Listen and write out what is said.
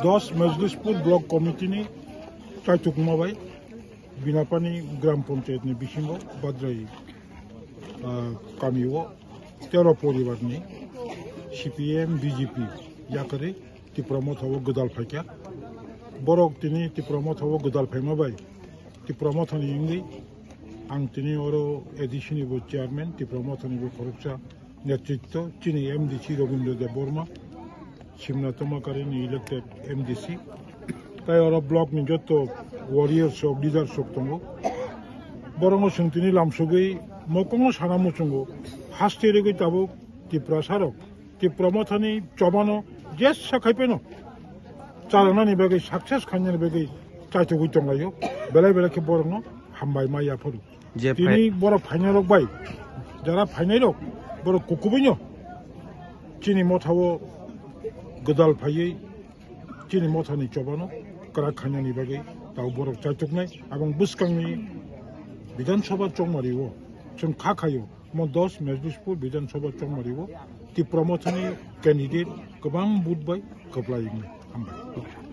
दस Majlispur block committee ने चाइटुकमाबाई बिनापानी ग्राम पंचायत ने बिसिंगो बाद्राई कामियो 13 परिवार ने CPM BJP याकरे तिप्रमोथ हो गदाल फाइक्या बरक तिनी तिप्रमोथ हो गदाल फाइमाबाई तिप्रमोथनि इंगै आं तिनी ओरो एडिशननि बो चेयरमैन तिप्रमोथनि बो खरकसा नेतृत्व चिनी MDC रविन्द्र देव बर्मा सिमनातमाकारिनि इलेक्टेड MDC ताई और ब्लॉक नि जत वारियर्स ऑफ लीडर्स ऑफ दंगो बरंगो सोंथिनि लामसुगै मकंगो साना मुचुंगो हास्तेरेगै ताबो तिप्रा सारक तिप्रमोथनि चबानो जेस साखाइपेनो चालानानि बागै सक्सेस खान्यानि बागै चाइटुगै दंगायो बेलाय बेलायखे बरंगो हामबाय मायाफोर तिनि बर फाइनालक बाय जारा फाइनालक बर कुकुबैनो चिनि मथावो गदाल फायै चिनि मथानि चबानो करा खान्यानि बागै दाउ बरक चाइटुकनाय आबं बुसकांनि विधानसभा चौमारिवो जों खाखायो म 10 मजलिसपुर विधानसभा चौमारिवो तिप्रमोथनि कैंडिडेट गोबां बुटबाय गोब्लायैनो हामबाय।